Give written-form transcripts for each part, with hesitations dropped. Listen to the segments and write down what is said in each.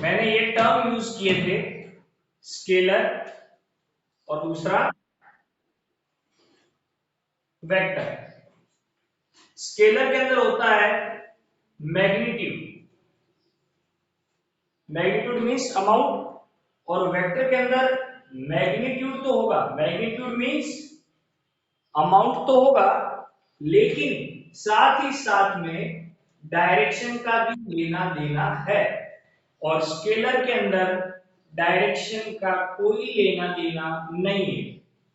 मैंने ये term use किए थे, स्केलर और दूसरा वेक्टर। स्केलर के अंदर होता है मैग्नीट्यूड, मैग्नीट्यूड मीन्स अमाउंट, और वेक्टर के अंदर मैग्नीट्यूड तो होगा, मैग्नीट्यूड मीन्स अमाउंट तो होगा, लेकिन साथ ही साथ में डायरेक्शन का भी लेना देना है। और स्केलर के अंदर डायरेक्शन का कोई लेना देना नहीं है।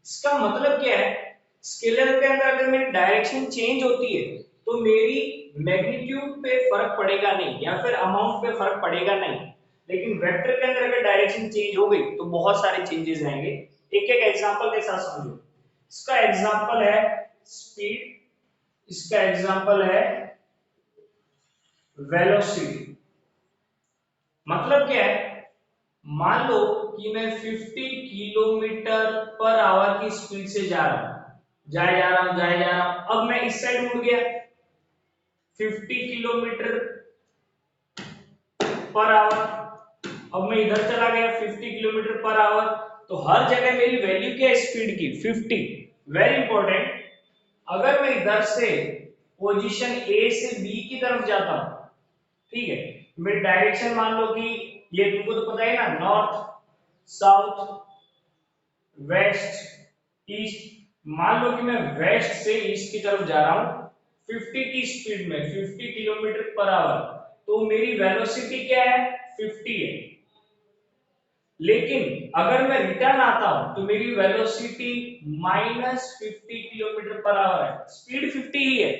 इसका मतलब क्या है, स्केलर के अंदर अगर मेरी डायरेक्शन चेंज होती है तो मेरी मैग्नीट्यूड पे फर्क पड़ेगा नहीं, या फिर अमाउंट पे फर्क पड़ेगा नहीं। लेकिन वेक्टर के अंदर अगर डायरेक्शन चेंज हो गई तो बहुत सारे चेंजेस आएंगे। एक एक एग्जांपल के साथ समझो। इसका एग्जांपल है स्पीड, इसका एग्जांपल है वेलोसिटी। मतलब क्या है, मान लो कि मैं 50 किलोमीटर पर आवर की स्पीड से जा रहा हूं, जा रहा हूं। अब मैं इस साइड मुड़ गया 50 किलोमीटर पर आवर, अब मैं इधर चला गया 50 किलोमीटर पर आवर, तो हर जगह मेरी वैल्यू क्या है स्पीड की, 50। वेरी इंपॉर्टेंट, अगर मैं इधर से पोजीशन ए से बी की तरफ जाता हूं, ठीक है, मेरी डायरेक्शन मान लो कि ये तुमको तो पता है ना, नॉर्थ साउथ वेस्ट ईस्ट। मान लो कि मैं वेस्ट से ईस्ट की तरफ जा रहा हूं 50 की स्पीड में, 50 किलोमीटर पर आवर, तो मेरी वेलोसिटी क्या है, 50 है। लेकिन अगर मैं रिटर्न आता हूं तो मेरी वेलोसिटी -50 किलोमीटर पर आवर है। स्पीड 50 ही है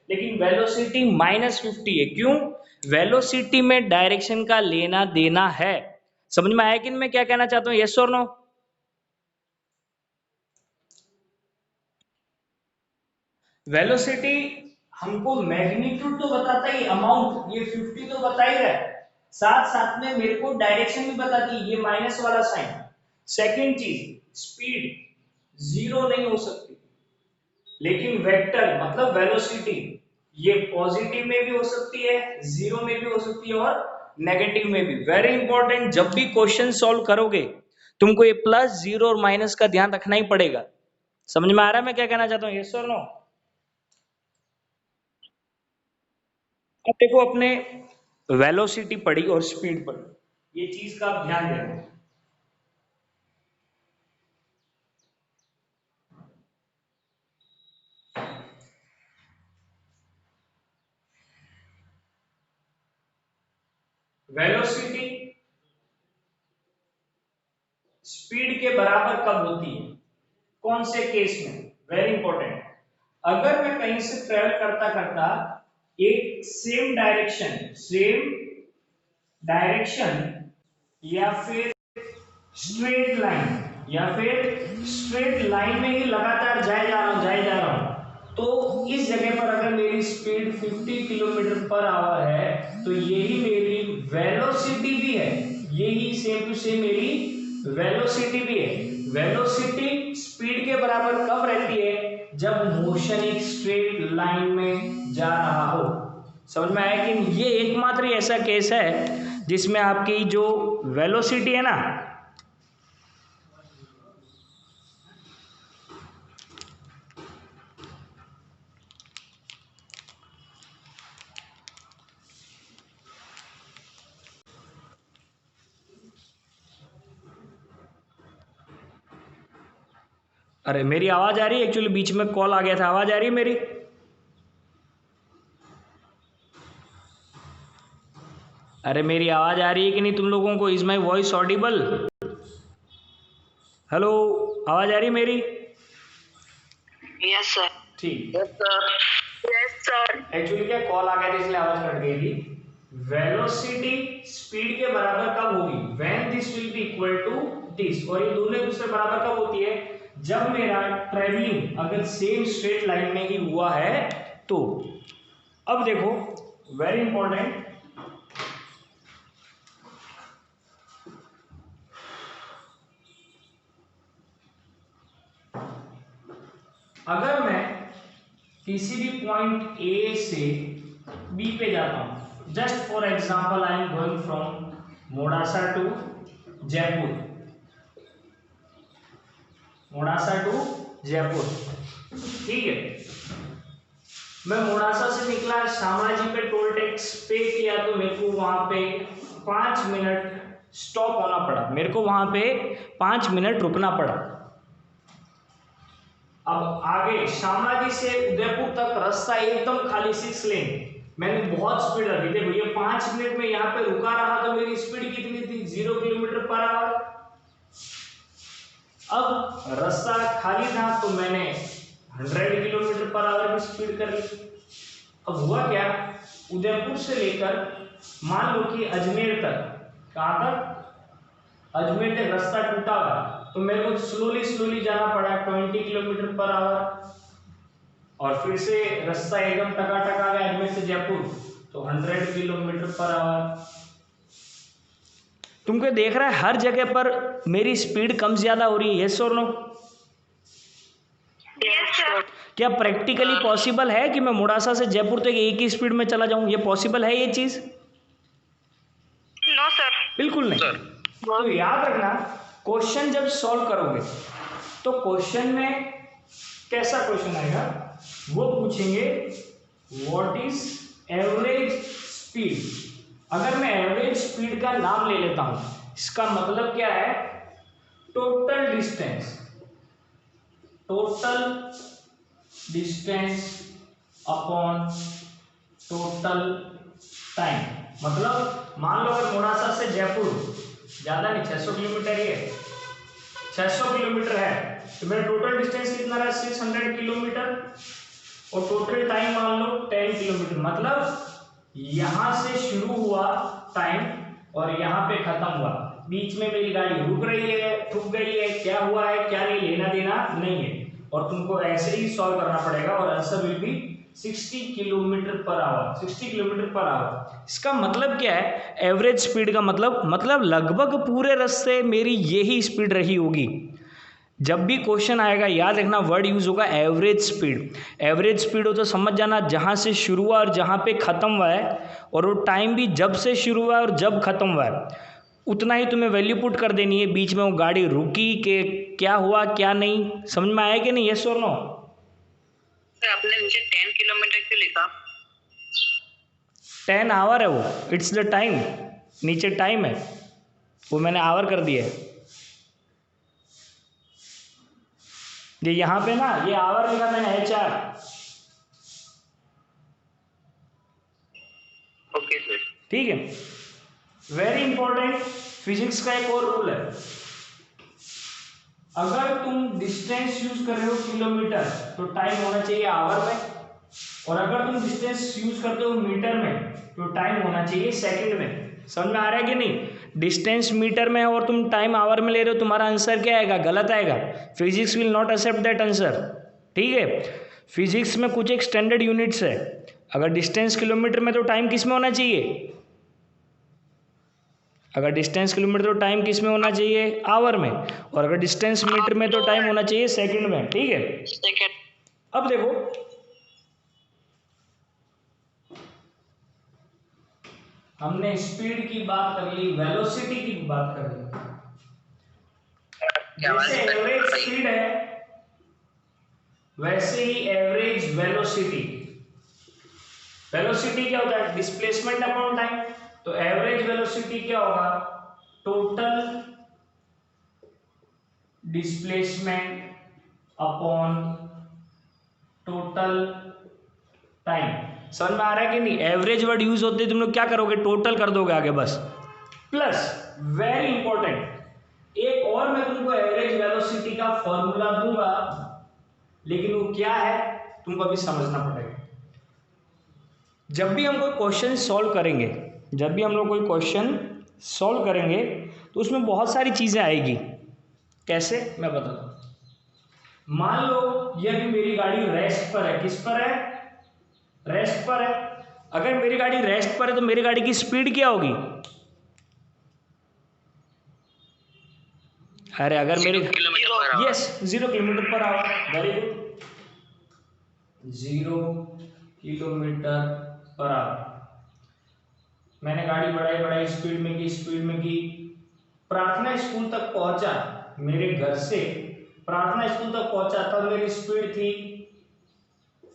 लेकिन वेलोसिटी -50 है। क्यों? वेलोसिटी में डायरेक्शन का लेना देना है। समझ में आया कि मैं क्या कहना चाहता हूं, यस और नो? वेलोसिटी हमको मैग्नीट्यूड तो बताता ही, अमाउंट ये 50 तो बता ही रहा है, साथ साथ में मेरे को डायरेक्शन भी बताती है, ये माइनस वाला साइन। सेकंड चीज, स्पीड जीरो नहीं हो सकती, लेकिन वेक्टर मतलब वेलोसिटी ये पॉजिटिव में भी हो सकती है, जीरो में भी हो सकती है और नेगेटिव में भी। वेरी इंपॉर्टेंट, जब भी क्वेश्चन सॉल्व करोगे तुमको ये प्लस जीरो और माइनस का ध्यान रखना ही पड़ेगा। समझ में आ रहा है मैं क्या कहना चाहता हूँ, यस और नो? अब देखो, अपने वेलोसिटी पढ़ी और स्पीड पढ़ी, ये चीज का आप ध्यान देना। वेलोसिटी स्पीड के बराबर कब होती है, कौन से केस में? वेरी इंपॉर्टेंट, अगर मैं कहीं से ट्रेवल करता करता एक सेम डायरेक्शन या फिर स्ट्रेट लाइन, या फिर स्ट्रेट लाइन में ही लगातार जाए जा रहा हूं, तो इस जगह पर अगर मेरी स्पीड 50 किलोमीटर पर आवर है तो यही मेरी वेलोसिटी भी है, यही सेम टू सेम मेरी वेलोसिटी भी है। वेलोसिटी स्पीड के बराबर कब रहती है, जब मोशन एक स्ट्रेट लाइन में जा रहा हो। समझ में आया कि ये एकमात्र ऐसा केस है जिसमें आपकी जो वेलोसिटी है ना, अरे मेरी आवाज आ रही है? एक्चुअली बीच में कॉल आ गया था, आवाज आ रही है मेरी? अरे मेरी आवाज आ रही है कि नहीं तुम लोगों को? Is my voice audible? Hello, आवाज आ रही है मेरी? Yes sir. ठीक, yes sir. Yes sir. Actually क्या कॉल आ गया था इसलिए आवाज कट गई थी। वेलोसिटी स्पीड के बराबर कब होगी, when this will be equal to this, और ये दोनों एक दूसरे बराबर कब होती है, जब मेरा ट्रेवलिंग अगर सेम स्ट्रेट लाइन में ही हुआ है तो। अब देखो, वेरी इंपॉर्टेंट, अगर मैं किसी भी पॉइंट ए से बी पे जाता हूं, just for example I am going from Modasa to Jaipur, Modasa to Jaipur. ठीक है, मैं मोडासा से निकला, शामलाजी पे टोल टैक्स पे किया तो मेरे को वहां पे 5 मिनट स्टॉप होना पड़ा, मेरे को वहां पे 5 मिनट रुकना पड़ा। अब आगे शामलाजी से उदयपुर तक रास्ता एकदम खाली 6 लेन, मैंने बहुत स्पीड रखी। देखो ये 5 मिनट में यहाँ पे रुका रहा तो मेरी स्पीड कितनी थी, 0 किलोमीटर पर आवर। अब रास्ता खाली था तो मैंने 100 किलोमीटर पर आवर की स्पीड कर ली। अब हुआ क्या, उदयपुर से लेकर मान लो कि अजमेर तक, कहाँ तक, अजमेर तक रास्ता टूटा हुआ, तो मेरे को स्लोली जाना पड़ा 20 किलोमीटर पर आवर। और फिर से रास्ता एकदम टकाटक आ गया अजमेर से जयपुर, तो 100 किलोमीटर पर आवर। तुमको देख रहा है हर जगह पर मेरी स्पीड कम ज्यादा हो रही है, यस और नो? Yes, sir. क्या प्रैक्टिकली पॉसिबल है कि मैं मोडासा से जयपुर तक एक ही स्पीड में चला जाऊं? ये पॉसिबल है ये चीज? No, sir. बिल्कुल नहीं। तो याद रखना, क्वेश्चन जब सॉल्व करोगे तो क्वेश्चन में कैसा क्वेश्चन आएगा, वो पूछेंगे व्हाट इज एवरेज स्पीड। अगर मैं एवरेज स्पीड का नाम ले लेता हूं, इसका मतलब क्या है, total distance, total distance upon total time. मतलब मान लो अगर मोडासा से जयपुर ज्यादा नहीं, 600 किलोमीटर ही है, 600 किलोमीटर है, तो मेरा टोटल डिस्टेंस कितना रहा, 600 किलोमीटर, और टोटल टाइम मान लो 10 किलोमीटर। मतलब यहां से शुरू हुआ टाइम और यहां पे खत्म हुआ, बीच में मेरी गाड़ी रुक रही है, ठुक गई है, क्या हुआ है क्या नहीं, लेना देना नहीं है, और तुमको ऐसे ही सॉल्व करना पड़ेगा। और answer will be 60 kilometre per our, 60 kilometre per our. इसका मतलब क्या है, एवरेज स्पीड का मतलब लगभग पूरे रास्ते मेरी यही स्पीड रही होगी। जब भी क्वेश्चन आएगा याद रखना, वर्ड यूज होगा एवरेज स्पीड। एवरेज स्पीड हो तो समझ जाना जहां से शुरू हुआ और जहां पे खत्म हुआ है, और वो टाइम भी जब से शुरू हुआ है और जब खत्म हुआ है, उतना ही तुम्हें वैल्यू पुट कर देनी है। बीच में वो गाड़ी रुकी कि क्या हुआ क्या नहीं, समझ में आया कि नहीं, यस और नो? आपने नीचे 10 किलोमीटर क्यों लिखा? 10 आवर है वो, इट्स द टाइम, नीचे टाइम है, वो मैंने आवर कर दिया है। ये यहाँ पे ना ये आवर लिखा मैंने HR। Okay sir. ठीक है, वेरी इंपॉर्टेंट, फिजिक्स का एक और रूल है, अगर तुम डिस्टेंस यूज कर रहे हो किलोमीटर तो टाइम होना चाहिए आवर में, और अगर तुम डिस्टेंस यूज करते हो मीटर में तो टाइम होना चाहिए सेकंड में। समझ में आ रहा है कि नहीं? डिस्टेंस मीटर में है और तुम टाइम आवर में ले रहे हो, तुम्हारा आंसर क्या आएगा, गलत आएगा। Physics will not accept that answer. ठीक है, फिजिक्स में कुछ एक स्टैंडर्ड यूनिट्स है, अगर डिस्टेंस किलोमीटर में तो टाइम किस में होना चाहिए, अगर डिस्टेंस किलोमीटर तो टाइम किस में होना चाहिए, आवर में, और अगर डिस्टेंस मीटर में तो टाइम होना चाहिए सेकंड में। ठीक है, अब देखो हमने स्पीड की बात कर ली, वेलोसिटी की बात कर ली। जैसे एवरेज स्पीड है वैसे ही एवरेज वेलोसिटी। वेलोसिटी क्या होता है, डिस्प्लेसमेंट अपॉन टाइम। तो एवरेज वेलोसिटी क्या होगा, total displacement upon total time. समझ में आ रहा है कि नहीं? एवरेज वर्ड यूज होते हैं, तुम लोग क्या करोगे, टोटल कर दोगे आगे बस। प्लस वेरी इंपॉर्टेंट, एक और मैं तुमको एवरेज वेलोसिटी का फॉर्मूला दूंगा, लेकिन वो क्या है तुमको अभी समझना पड़ेगा। जब भी हम कोई क्वेश्चन सॉल्व करेंगे, जब भी हम लोग कोई क्वेश्चन सॉल्व करेंगे तो उसमें बहुत सारी चीजें आएगी। कैसे, मैं बताता हूं। मान लो ये अभी मेरी गाड़ी रेस्ट पर है, किस पर है, रेस्ट पर है। अगर मेरी गाड़ी रेस्ट पर है तो मेरी गाड़ी की स्पीड क्या होगी, अरे अगर मेरी yes 0 kilometre per our, very good, 0 kilometre per our. मैंने गाड़ी बढ़ाई स्पीड में की, प्रार्थना स्कूल तक पहुंचा, मेरे घर से प्रार्थना स्कूल तक पहुंचा तब मेरी स्पीड थी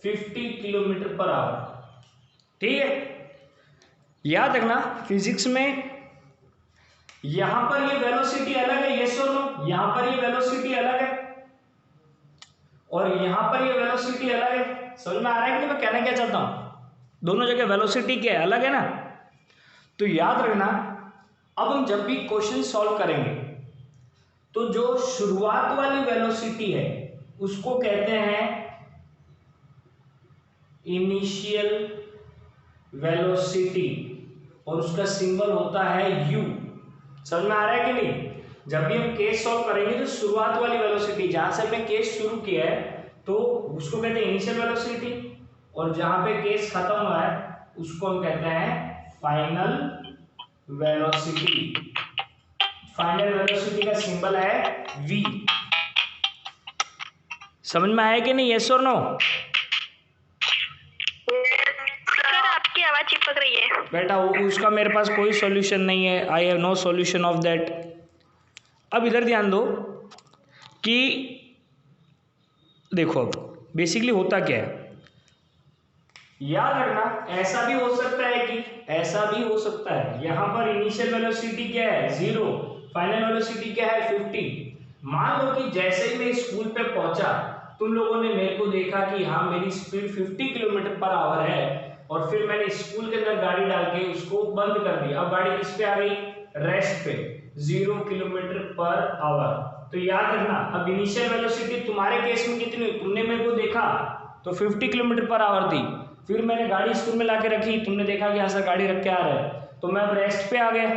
50 किलोमीटर पर आवर। ठीक है, याद रखना फिजिक्स में यहां पर ये वेलोसिटी अलग है, यस और नो, यहां पर ये वेलोसिटी अलग है और यहां पर ये वेलोसिटी अलग है। समझ में आ रहा है कि नहीं मैं कहना क्या चाहता हूं? दोनों जगह वेलोसिटी क्या है, अलग है ना। तो याद रखना, अब हम जब भी क्वेश्चन सॉल्व करेंगे तो जो शुरुआत वाली वेलोसिटी है उसको कहते हैं इनिशियल वेलोसिटी और उसका सिंबल होता है u। समझ में आ रहा है कि नहीं? जब भी हम केस सॉल्व करेंगे तो शुरुआत वाली वेलोसिटी जहां से हमने केस शुरू किया है तो उसको कहते हैं इनिशियल वेलोसिटी और जहां पे केस खत्म हुआ है उसको हम कहते हैं फाइनल वेलोसिटी। फाइनल वेलोसिटी का सिंबल है v। समझ में आया कि नहीं, यस और नो? सर आपकी आवाज चिपक रही है बेटा उसका मेरे पास कोई सॉल्यूशन नहीं है, I have no solution of that. अब इधर ध्यान दो कि देखो अब बेसिकली होता क्या है, याद रखना ऐसा भी हो सकता है कि ऐसा भी हो सकता है, यहां पर इनिशियल वेलोसिटी क्या है 0, फाइनल वेलोसिटी क्या है 50। मान लो कि जैसे ही मैं स्कूल पे पहुंचा तुम लोगों ने मेरे को देखा कि हाँ मेरी स्पीड 50 किलोमीटर पर आवर है और फिर मैंने स्कूल के अंदर गाड़ी डाल के उसको बंद कर दिया। अब गाड़ी किस पे आ गई, रेस्ट पे, 0 किलोमीटर पर आवर। तो याद रखना अब इनिशियल वेलोसिटी तुम्हारे केस में कितनी, तुमने मेरे को देखा तो 50 किलोमीटर पर आवर थी, फिर मैंने गाड़ी स्कूल में लाके रखी, तुमने देखा कि ऐसा गाड़ी रख के आ रहा है तो मैं अब रेस्ट पे आ गया।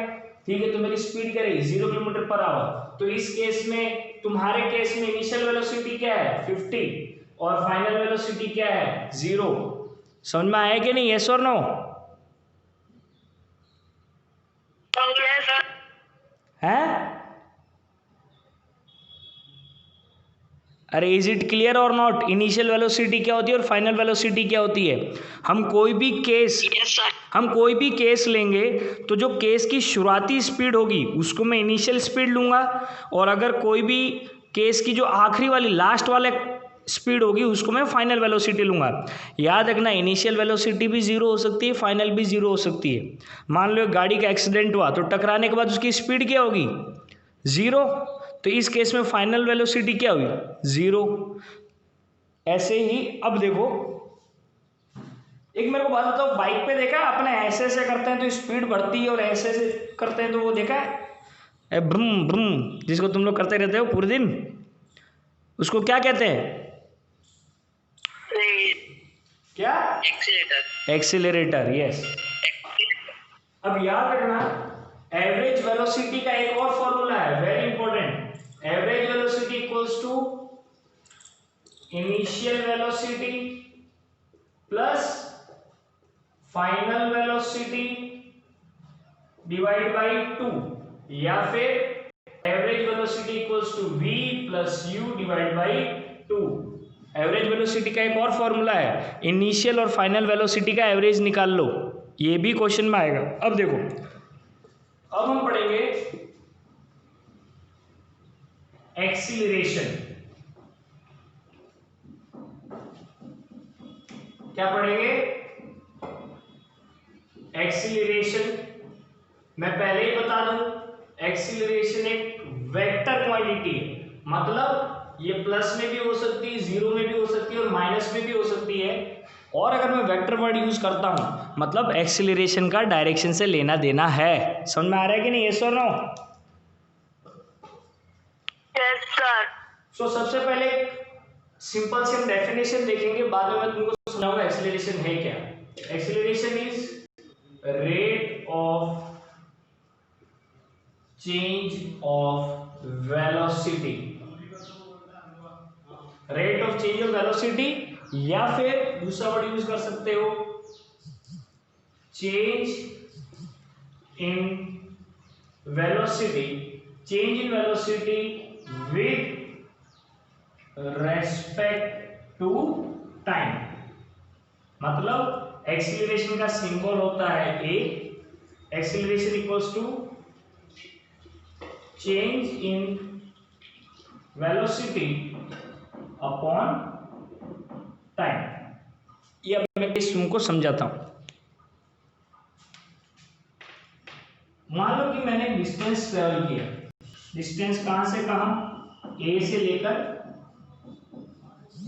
ठीक है, तो मेरी स्पीड क्या रही 0 किलोमीटर पर आवर। तो इस केस में तुम्हारे केस में इनिशियल वेलोसिटी क्या है 50 और फाइनल वेलोसिटी क्या है 0। समझ में आया कि नहीं, यस और नो? है? अरे इज इट क्लियर और नॉट? इनिशियल वेलोसिटी क्या होती है और फाइनल वेलोसिटी क्या होती है? हम कोई भी केस लेंगे तो जो केस की शुरुआती स्पीड होगी उसको मैं इनिशियल स्पीड लूंगा और अगर कोई भी केस की जो आखिरी वाली लास्ट वाले स्पीड होगी उसको मैं फाइनल वेलोसिटी लूंगा। याद रखना इनिशियल वेलोसिटी भी 0 हो सकती है, फाइनल भी 0 हो सकती है। मान लो गाड़ी का एक्सीडेंट हुआ तो टकराने के बाद उसकी स्पीड क्या होगी 0, तो इस केस में फाइनल वेलोसिटी क्या हुई 0। ऐसे ही अब देखो एक मेरे को बात बताओ, बाइक पे देखा है अपने ऐसे ऐसे करते हैं तो स्पीड बढ़ती है और ऐसे ऐसे करते हैं तो वो देखा है ब्रूम ब्रूम जिसको तुम लोग करते रहते हो पूरे दिन, उसको क्या कहते हैं? क्या? Accelerator, yes. अब याद रखना एवरेज वेलोसिटी का एक और फॉर्मूला है very important. Average velocity equals to initial velocity plus final velocity divide by 2 या फिर average velocity equals to v plus u divide by 2। Average velocity का एक और फॉर्मूला है, इनिशियल और फाइनल वेलोसिटी का एवरेज निकाल लो, ये भी क्वेश्चन में आएगा। अब देखो अब हम पढ़ेंगे एक्सीलरेशन। क्या पढ़ेंगे? एक्सीलरेशन। मैं पहले ही बता दूं एक्सीलरेशन एक वेक्टर क्वांटिटी है, मतलब ये प्लस में भी हो सकती है, 0 में भी हो सकती है और माइनस में भी हो सकती है। और अगर मैं वेक्टर वर्ड यूज करता हूं मतलब एक्सीलरेशन का डायरेक्शन से लेना देना है। समझ में आ रहा है कि नहीं, यस और नो? Yes sir. सो सबसे पहले सिंपल से हम डेफिनेशन देखेंगे, बाद में मैं तुमको समझाऊंगा एक्सीलरेशन है क्या। Acceleration is rate of change of velocity, rate of change of velocity, या फिर दूसरा वर्ड यूज कर सकते हो change in velocity, change in velocity with respect to time. मतलब एक्सीलरेशन का सिंबल होता है a acceleration equals to change in velocity upon time. ये अब मैं केस तुमको समझाता हूं। मान लो कि मैंने डिस्टेंस ट्रेवल किया, डिस्टेंस कहां से कहां, ए से लेकर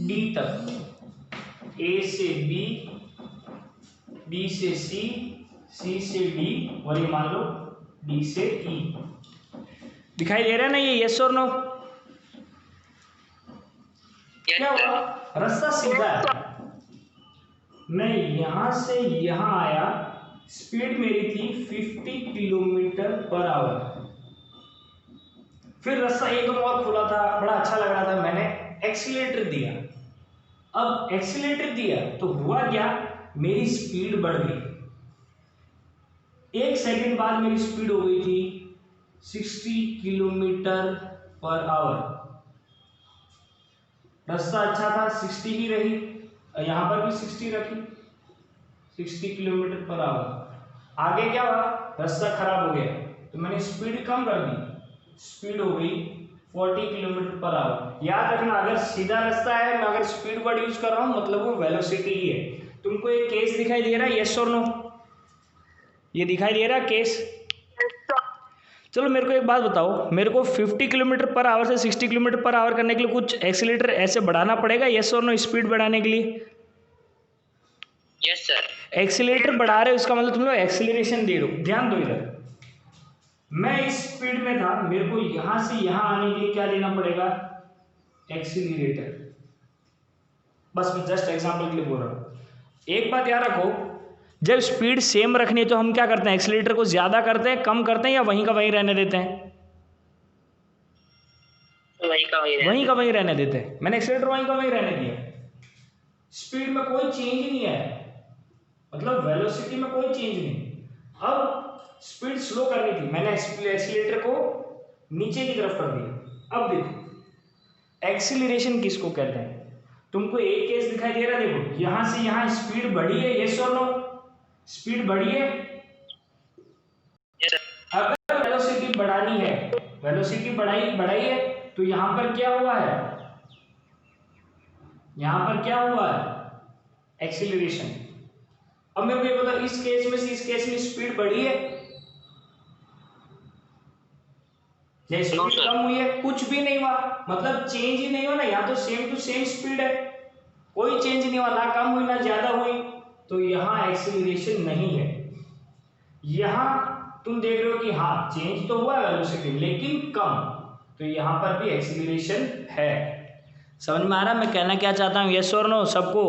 डी तक, ए से बी, बी से सी, सी से डी, और ये मान लो डी से ई। दिखाई दे रहा है ना ये, यस और नो? क्या हुआ, रास्ता सीधा है, मैं यहां से यहां आया, स्पीड मेरी थी 50 किलोमीटर पर आवर। फिर रास्ता एकदम और खुला था, बड़ा अच्छा लग रहा था, मैंने एक्सीलरेटर दिया। अब एक्सीलरेटर दिया तो हुआ क्या, मेरी स्पीड बढ़ गई। 1 सेकंड बाद मेरी स्पीड हो गई थी 60 किलोमीटर पर आवर। रास्ता अच्छा था, 60 ही रही, यहां पर भी 60 रखी, 60 किलोमीटर पर आवर। आगे क्या हुआ, रास्ता खराब हो गया तो मैंने स्पीड कम कर दी, स्पीड हो गई 40 किलोमीटर पर आवर। याद रखना, अगर सीधा रास्ता है, मैं अगर स्पीड वर्ड यूज कर रहा हूं मतलब वो वेलोसिटी ही है। तुमको एक केस दिखाई दे रहा है, यस और नो? ये दिखाई दे रहा है केस? चलो मेरे को एक बात बताओ, मेरे को 50 किलोमीटर पर आवर से 60 किलोमीटर पर आवर करने के लिए कुछ एक्सीलरेटर ऐसे बढ़ाना पड़ेगा, यस और नो, स्पीड बढ़ाने के लिए? Yes sir. एक्सीलरेटर बढ़ा रहे हो इसका मतलब तुम लोग एक्सीलरेशन दे रहे हो। ध्यान दो इधर, मैं इस स्पीड में था, मेरे को यहां से यहां आने के लिए क्या देना पड़ेगा, एक्सीलरेटर। बस मैं जस्ट एग्जांपल के लिए बोल रहा हूं। एक बात याद रखो, जब स्पीड सेम रखनी है तो हम क्या करते हैं, एक्सीलरेटर को ज्यादा करते हैं, कम करते हैं, या वहीं का वहीं रहने देते हैं? वहीं का वहीं रहने देते हैं। मैंने एक्सीलरेटर वहीं का वहीं रहने दिया, स्पीड में कोई चेंज ही नहीं है, मतलब वेलोसिटी में कोई चेंज नहीं। अब स्पीड स्लो करनी थी, मैंने एक्सीलरेटर को नीचे की तरफ कर दिया। अब देखो एक्सीलरेशन किसको कहते हैं, तुमको एक केस दिखाई दे रहा है, देखो यहां से यहां स्पीड बढ़ी है, यस और नो? स्पीड बढ़ी है। अगर वेलोसिटी बढ़ानी है, वेलोसिटी बढ़ाई है, तो यहां पर क्या हुआ है, यहां पर क्या हुआ है, एक्सीलरेशन। अब मेरे को ये बता, इस केस में से इस केस में स्पीड बढ़ी है या स्पीड कम हुई है? कुछ भी नहीं हुआ, मतलब चेंज ही नहीं हुआ ना, यहाँ तो सेम टू सेम स्पीड है, कोई चेंज नहीं हुआ, ना कम हुई ना ज्यादा हुई, तो यहाँ एक्सीलरेशन नहीं है। यहाँ तुम देख रहे हो कि हाँ चेंज तो हुआ वेलोसिटी लेकिन कम, तो यहाँ पर भी एक्सीलरेशन है। समझ में आ रहा मैं कहना क्या चाहता हूँ, यस और नो सबको?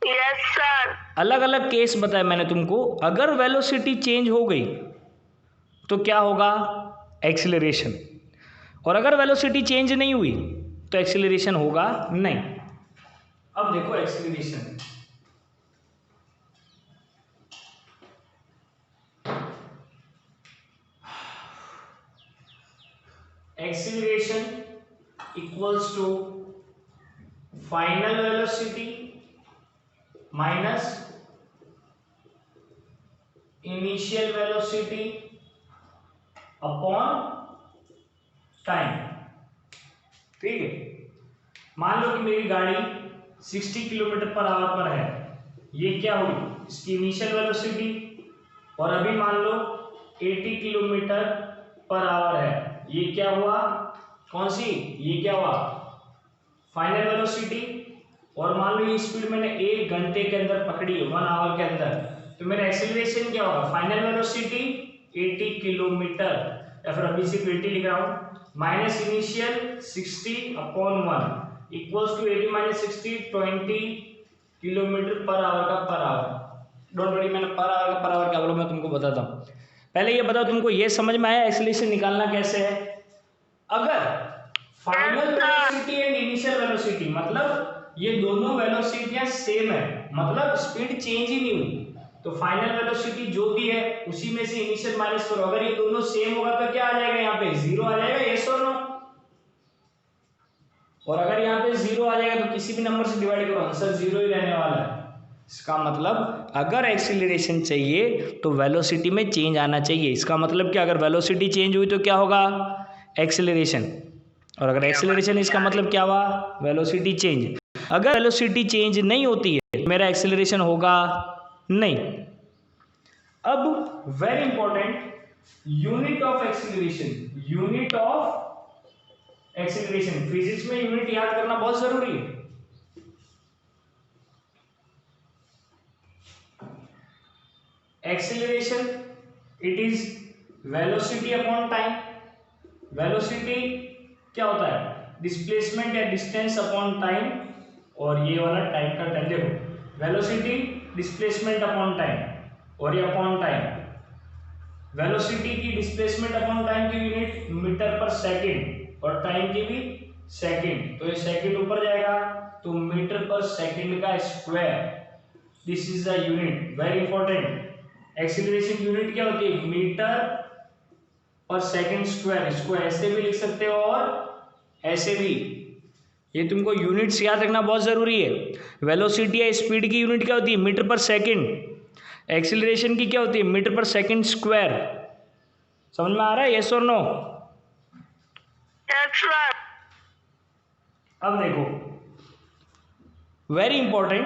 Yes sir. अलग अलग केस बताया मैंने तुमको, अगर वेलोसिटी चेंज हो गई तो क्या होगा, एक्सीलरेशन, और अगर वेलोसिटी चेंज नहीं हुई तो एक्सीलरेशन होगा नहीं। अब देखो acceleration, acceleration equals to final velocity minus initial velocity upon time. ठीक है, मान लो कि मेरी गाड़ी 60 किलोमीटर पर आवर पर है, ये क्या हुई, इसकी इनिशियल वेलोसिटी, और अभी मान लो 80 किलोमीटर पर आवर है, ये क्या हुआ, कौन सी, ये क्या हुआ, फाइनल वेलोसिटी। और मान लो ये स्पीड मैंने 1 घंटे के अंदर पकड़ी है, 1 आवर के अंदर, तो मेरा एक्सीलरेशन क्या होगा, फाइनल वेलोसिटी 80 किलोमीटर, या फिर अभी सिर्फ 80 लिख रहा हूं, minus initial 60 upon 1 equals to 80 minus 60 20 kilometre per hour का पर आवर। डोंट वरी, मैंने पर आवर का पर आवर क्या बोला मैं तुमको बताता हूँ। पहले ये बताओ तुमको ये समझ में आया एक्सीलरेशन निकालना कैसे है। अगर final velocity and initial velocity, मतलब ये दोनों वेलोसिटियां सेम है, मतलब स्पीड चेंज ही नहीं हुई, तो फाइनल वेलोसिटी जो भी है उसी में से इनिशियल माइनस करो। अगर ये दोनों सेम होगा तो क्या आ जाएगा, यहाँ पे 0 आ जाएगा, यस और नो? और अगर यहाँ पे 0 आ जाएगा तो किसी भी नंबर से डिवाइड करो, आंसर 0 ही रहने वाला है। इसका मतलब अगर एक्सीलरेशन चाहिए तो वेलोसिटी में चेंज आना चाहिए। इसका मतलब क्या, अगर वेलोसिटी चेंज हुई तो क्या होगा, एक्सीलरेशन, और अगर एक्सीलरेशन इसका मतलब क्या हुआ, वेलोसिटी चेंज। अगर वेलोसिटी चेंज नहीं होती है मेरा एक्सीलरेशन होगा नहीं। अब very important, unit of acceleration, unit of acceleration, physics में यूनिट याद करना बहुत जरूरी है। Acceleration it is velocity upon time. Velocity क्या होता है, डिस्प्लेसमेंट या डिस्टेंस अपॉन टाइम, और ये वाला टाइम का टर्म देखो, वेलोसिटी डिस्प्लेसमेंट अपॉन टाइम और ये अपॉन टाइम। वेलोसिटी की डिस्प्लेसमेंट अपॉन टाइम की यूनिट मीटर पर सेकंड और टाइम की भी सेकंड, तो ये सेकंड ऊपर जाएगा तो मीटर पर सेकंड का square, this is the unit, very important. Acceleration unit क्या होती है, मीटर पर सेकंड स्क्वायर, इसको ऐसे भी लिख सकते हो और ऐसे भी, ये तुमको यूनिट्स याद रखना बहुत जरूरी है। वेलोसिटी या स्पीड की यूनिट क्या होती है, मीटर पर सेकंड, एक्सीलरेशन की क्या होती है, मीटर पर सेकंड स्क्वायर। समझ में आ रहा है, यस और नो? अब देखो वेरी इंपॉर्टेंट,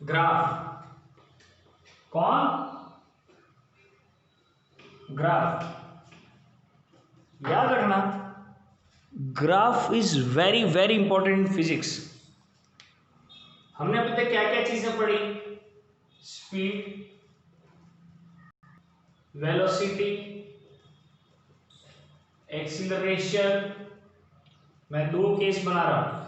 ग्राफ, कौन, ग्राफ याद रखना, graph is very very important in physics. हमने अभी तक क्या क्या चीजें पढ़ी, स्पीड, वेलोसिटी, एक्सीलरेशन, मैं दो केस बना रहा हूं,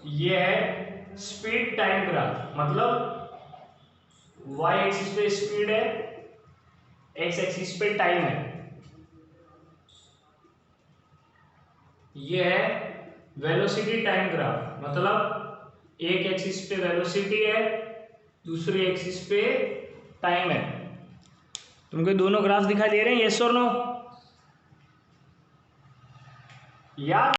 ये है स्पीड टाइम ग्राफ, मतलब y एक्सिस पे स्पीड है, x एक्सिस पे टाइम है। ये है वेलोसिटी टाइम ग्राफ, मतलब एक एक्सिस पे वेलोसिटी है, दूसरी एक्सिस पे टाइम है। तुमको दोनों ग्राफ दिखाई दे रहे हैं, यस और नो? याद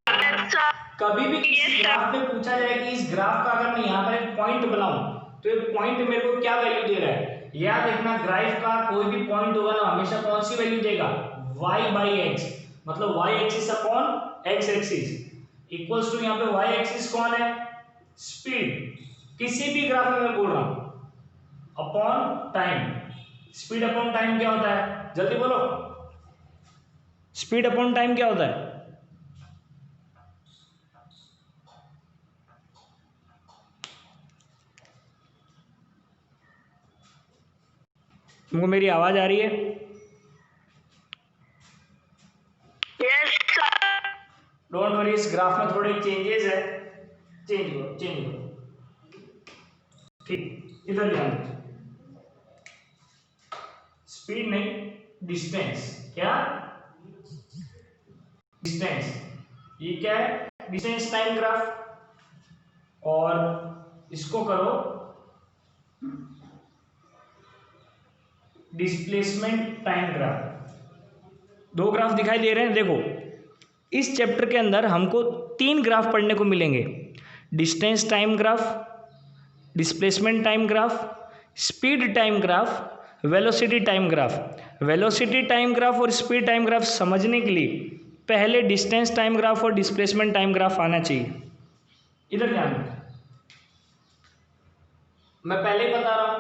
कभी भी किसी ग्राफ में पूछा जाए कि इस ग्राफ का अगर मैं यहाँ पर एक पॉइंट बनाऊं तो ये पॉइंट मेरे को क्या वैल्यू दे रहा है, याद देखना, ग्राफ का कोई भी पॉइंट होगा ना हमेशा कौन सी वैल्यू देगा, y बाई एक्स, मतलब y axis upon x axis equals to, यहाँ पे y एक्सिस कौन है, स्पीड, किसी भी ग्राफ में मैं बोल रहा हूं, upon time. Speed upon time क्या होता है, जल्दी बोलो, स्पीड अपॉन टाइम क्या होता है? तुमको मेरी आवाज आ रही है? Yes sir. डोंट वरी, इस ग्राफ में थोड़े चेंजेस है, चेंज हो, ठीक, इधर ध्यान दो, स्पीड नहीं, डिस्टेंस, क्या, डिस्टेंस, ये क्या है, डिस्टेंस टाइम ग्राफ, और इसको करो डिस्प्लेसमेंट टाइम ग्राफ। दो ग्राफ दिखाई दे रहे हैं, देखो इस चैप्टर के अंदर हमको 3 ग्राफ पढ़ने को मिलेंगे, distance time graph, displacement time graph, speed time graph, velocity time graph. Velocity time graph और स्पीड टाइम ग्राफ समझने के लिए पहले डिस्टेंस टाइम ग्राफ और डिस्प्लेसमेंट टाइम ग्राफ आना चाहिए। इधर ध्यान दो, मैं पहले बता रहा हूं,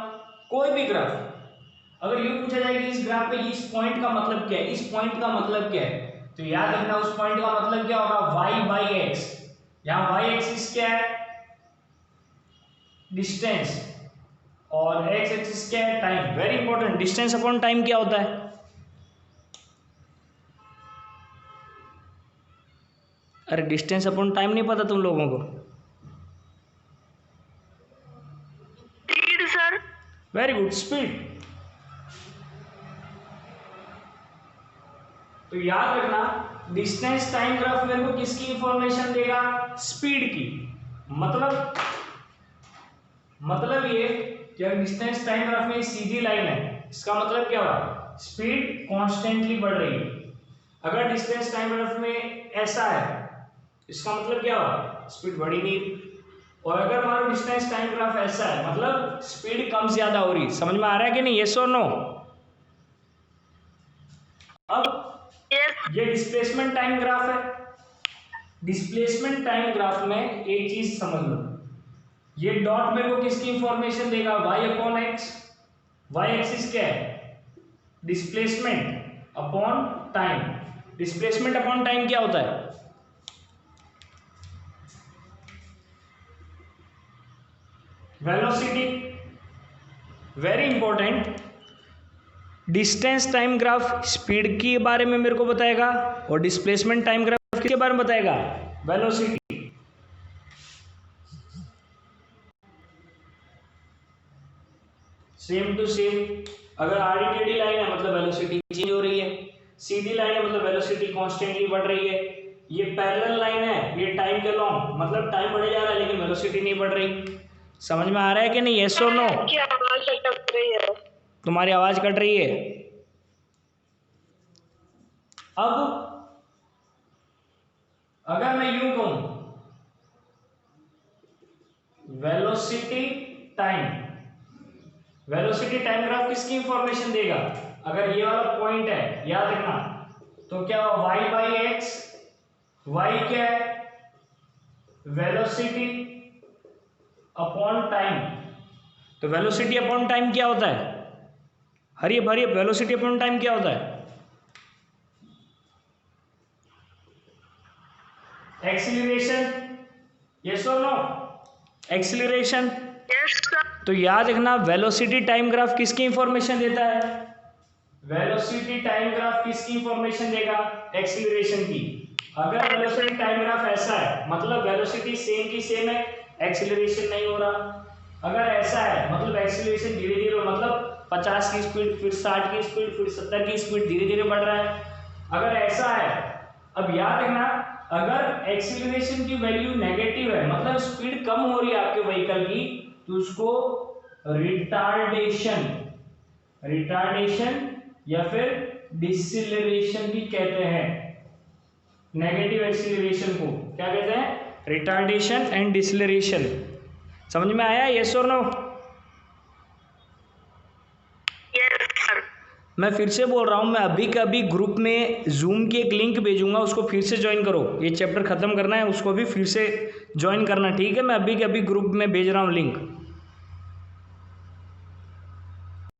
कोई भी ग्राफ अगर यूं पूछा जाए कि इस ग्राफ पे इस पॉइंट का मतलब क्या है, इस पॉइंट का मतलब क्या है, तो याद रखना उस पॉइंट का मतलब क्या होगा, y बाई एक्स। यहां y एक्सिस क्या है, डिस्टेंस, और x एक्सिस क्या है, time. Very important, distance upon time क्या होता है, अरे डिस्टेंस अपॉन टाइम नहीं पता तुम लोगों को? Speed sir. Very good, speed. तो याद रखना डिस्टेंस टाइम ग्राफ मेरे को किसकी इंफॉर्मेशन देगा, स्पीड की। मतलब ये कि अगर डिस्टेंस टाइम ग्राफ में सीधी लाइन है, इसका मतलब क्या हुआ, स्पीड कॉन्स्टेंटली बढ़ रही है। अगर डिस्टेंस टाइम ग्राफ में ऐसा है इसका मतलब क्या हुआ, स्पीड बढ़ी नहीं। और अगर मान लो डिस्टेंस टाइम ग्राफ ऐसा है, मतलब स्पीड कम ज्यादा हो रही। समझ में आ रहा है कि नहीं, यस और नो? अब ये डिस्प्लेसमेंट टाइम ग्राफ है। डिस्प्लेसमेंट टाइम ग्राफ में एक चीज समझ लो, ये डॉट मेरे को किसकी इंफॉर्मेशन देगा, y upon x. Y axis क्या है, displacement upon time. Displacement upon time क्या होता है, velocity. Very important, distance time graph speed के बारे में मेरे को बताएगा और डिस्प्लेसमेंट टाइम ग्राफ किसके बारे में बताएगा, वेलोसिटी। सेम टू सेम, अगर आड़ी टेढ़ी लाइन है मतलब वेलोसिटी चेंज हो रही है, सीधी लाइन है मतलब वेलोसिटी कांस्टेंटली बढ़ रही है। ये पैरेलल लाइन है, ये टाइम के लॉन्ग मतलब टाइम बढ़े जा रहा है लेकिन वेलोसिटी नहीं बढ़ रही। समझ में आ रहा है कि नहीं, यस और नो? तुम्हारी आवाज कट रही है। अब अगर मैं यूं कहूं, velocity time, velocity time graph किसकी इंफॉर्मेशन देगा, अगर ये वाला पॉइंट है याद रखना, तो क्या हुआ, y बाई एक्स। वाई क्या है, वेलोसिटी अपॉन टाइम। तो वेलोसिटी अपॉन टाइम क्या होता है, हरिए भरिए, वेलोसिटी अपॉन टाइम क्या होता है, एक्सीलरेशन। यस और नो, एक्सीलरेशन। तो याद रखना, वेलोसिटी टाइम ग्राफ किसकी इंफॉर्मेशन देता है, वेलोसिटी टाइम ग्राफ किसकी इंफॉर्मेशन देगा, एक्सीलरेशन की। अगर वेलोसिटी टाइम ग्राफ ऐसा है मतलब वेलोसिटी सेम की सेम है, एक्सीलरेशन नहीं हो रहा। अगर ऐसा है मतलब एक्सीलरेशन धीरे धीरे, मतलब 50 की स्पीड, फिर 60 की स्पीड, फिर 70 की स्पीड, धीरे धीरे बढ़ रहा है। अगर ऐसा है, अब याद रखना, अगर एक्सीलरेशन की वैल्यू नेगेटिव है मतलब स्पीड कम हो रही है आपके व्हीकल की, तो उसको रिटार्डेशन, रिटार्डेशन या फिर डिसेलरेशन भी कहते हैं। नेगेटिव एक्सीलरेशन को क्या कहते हैं, रिटार्डेशन एंड डिसेलरेशन। समझ में आया, यस और नो? मैं फिर से बोल रहा हूं, मैं अभी के अभी ग्रुप में जूम की एक लिंक भेजूंगा, उसको फिर से ज्वाइन करो। ये चैप्टर खत्म करना है, उसको भी फिर से ज्वाइन करना, ठीक है? मैं अभी के अभी ग्रुप में भेज रहा हूं लिंक।